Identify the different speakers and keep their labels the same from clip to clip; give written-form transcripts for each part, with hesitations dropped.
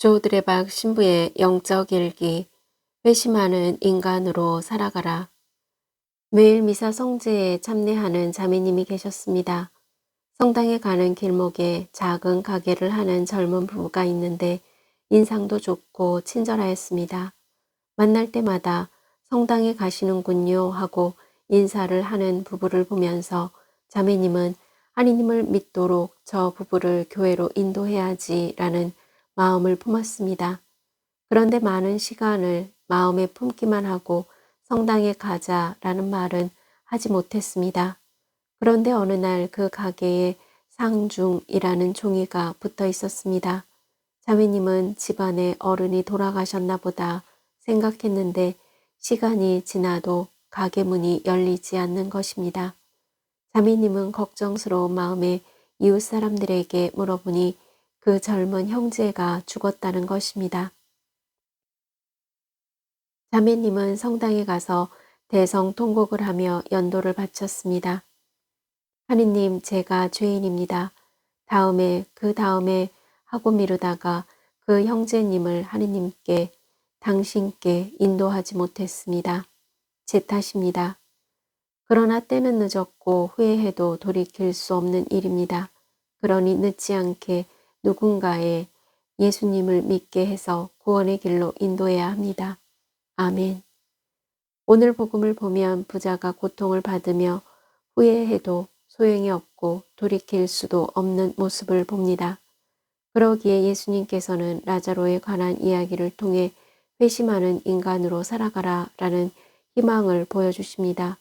Speaker 1: 조드레박 신부의 영적 일기, 회심하는 인간으로 살아가라. 매일 미사 성제에 참례하는 자매님이 계셨습니다. 성당에 가는 길목에 작은 가게를 하는 젊은 부부가 있는데 인상도 좋고 친절하였습니다. 만날 때마다 성당에 가시는군요 하고 인사를 하는 부부를 보면서 자매님은 하느님을 믿도록 저 부부를 교회로 인도해야지라는 마음을 품었습니다. 그런데 많은 시간을 마음에 품기만 하고 성당에 가자라는 말은 하지 못했습니다. 그런데 어느 날 그 가게에 상중이라는 종이가 붙어 있었습니다. 자매님은 집안에 어른이 돌아가셨나 보다 생각했는데 시간이 지나도 가게 문이 열리지 않는 것입니다. 자매님은 걱정스러운 마음에 이웃 사람들에게 물어보니 그 젊은 형제가 죽었다는 것입니다. 자매님은 성당에 가서 대성통곡을 하며 연도를 바쳤습니다. 하느님, 제가 죄인입니다. 그 다음에 하고 미루다가 그 형제님을 하느님께 당신께 인도하지 못했습니다. 제 탓입니다. 그러나 때는 늦었고 후회해도 돌이킬 수 없는 일입니다. 그러니 늦지 않게 누군가의 예수님을 믿게 해서 구원의 길로 인도해야 합니다. 아멘. 오늘 복음을 보면 부자가 고통을 받으며 후회해도 소용이 없고 돌이킬 수도 없는 모습을 봅니다. 그러기에 예수님께서는 라자로에 관한 이야기를 통해 회심하는 인간으로 살아가라 라는 희망을 보여주십니다.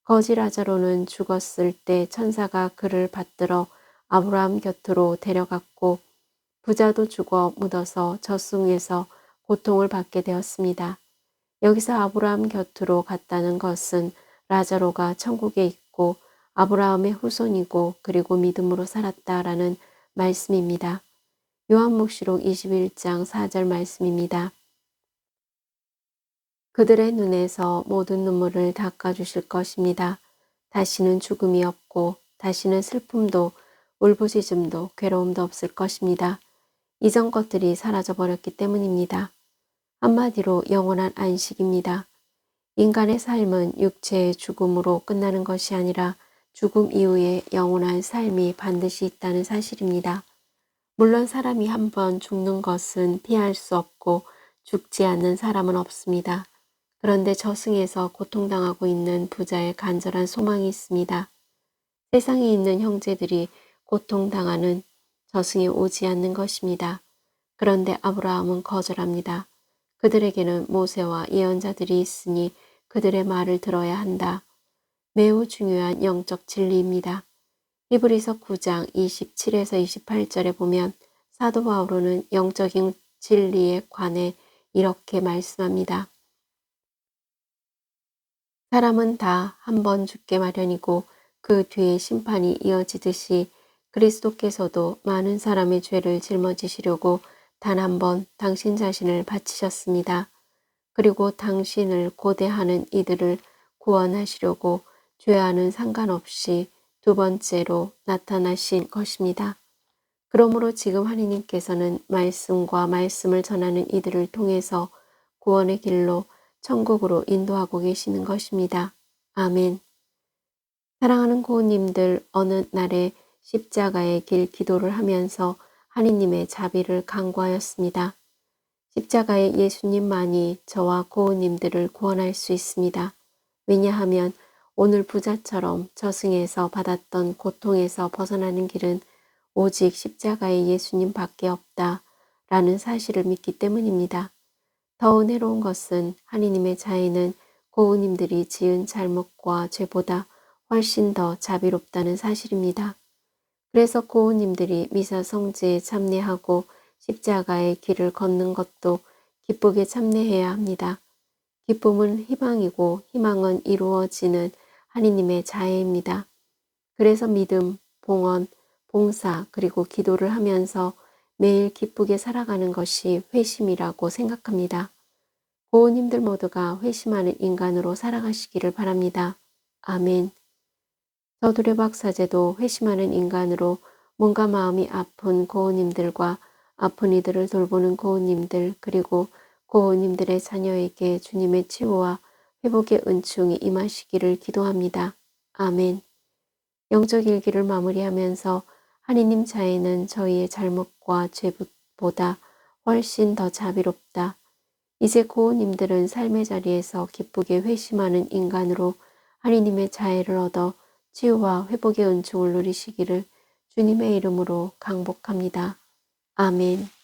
Speaker 1: 거지 라자로는 죽었을 때 천사가 그를 받들어 아브라함 곁으로 데려갔고 부자도 죽어 묻어서 젖송에서 고통을 받게 되었습니다. 여기서 아브라함 곁으로 갔다는 것은 라자로가 천국에 있고 아브라함의 후손이고 그리고 믿음으로 살았다라는 말씀입니다. 요한묵시록 21장 4절 말씀입니다. 그들의 눈에서 모든 눈물을 닦아주실 것입니다. 다시는 죽음이 없고 다시는 슬픔도 울부짖음도 괴로움도 없을 것입니다. 이전 것들이 사라져버렸기 때문입니다. 한마디로 영원한 안식입니다. 인간의 삶은 육체의 죽음으로 끝나는 것이 아니라 죽음 이후에 영원한 삶이 반드시 있다는 사실입니다. 물론 사람이 한번 죽는 것은 피할 수 없고 죽지 않는 사람은 없습니다. 그런데 저승에서 고통당하고 있는 부자의 간절한 소망이 있습니다. 세상에 있는 형제들이 고통당하는 저승에 오지 않는 것입니다. 그런데 아브라함은 거절합니다. 그들에게는 모세와 예언자들이 있으니 그들의 말을 들어야 한다. 매우 중요한 영적 진리입니다. 히브리서 9장 27에서 28절에 보면 사도 바울은 영적인 진리에 관해 이렇게 말씀합니다. 사람은 다 한 번 죽게 마련이고 그 뒤에 심판이 이어지듯이 그리스도께서도 많은 사람의 죄를 짊어지시려고 단 한 번 당신 자신을 바치셨습니다. 그리고 당신을 고대하는 이들을 구원하시려고 죄와는 상관없이 두 번째로 나타나신 것입니다. 그러므로 지금 하느님께서는 말씀과 말씀을 전하는 이들을 통해서 구원의 길로 천국으로 인도하고 계시는 것입니다. 아멘. 사랑하는 고우님들, 어느 날에 십자가의 길 기도를 하면서 하느님의 자비를 간구하였습니다. 십자가의 예수님만이 저와 고우님들을 구원할 수 있습니다. 왜냐하면 오늘 부자처럼 저승에서 받았던 고통에서 벗어나는 길은 오직 십자가의 예수님 밖에 없다 라는 사실을 믿기 때문입니다. 더 은혜로운 것은 하느님의 자애는 고우님들이 지은 잘못과 죄보다 훨씬 더 자비롭다는 사실입니다. 그래서 고우님들이 미사 성제에 참례하고 십자가의 길을 걷는 것도 기쁘게 참례해야 합니다. 기쁨은 희망이고 희망은 이루어지는 하느님의 자애입니다. 그래서 믿음, 봉헌, 봉사 그리고 기도를 하면서 매일 기쁘게 살아가는 것이 회심이라고 생각합니다. 고우님들 모두가 회심하는 인간으로 살아가시기를 바랍니다. 아멘. 저두레박 사제도 회심하는 인간으로 몸과 마음이 아픈 고우님들과 아픈 이들을 돌보는 고은님들 그리고 고은님들의 자녀에게 주님의 치유와 회복의 은총이 임하시기를 기도합니다. 아멘. 영적 일기를 마무리하면서 하느님 자애는 저희의 잘못과 죄보다 훨씬 더 자비롭다. 이제 고은님들은 삶의 자리에서 기쁘게 회심하는 인간으로 하느님의 자애를 얻어 치유와 회복의 은총을 누리시기를 주님의 이름으로 강복합니다. 아멘.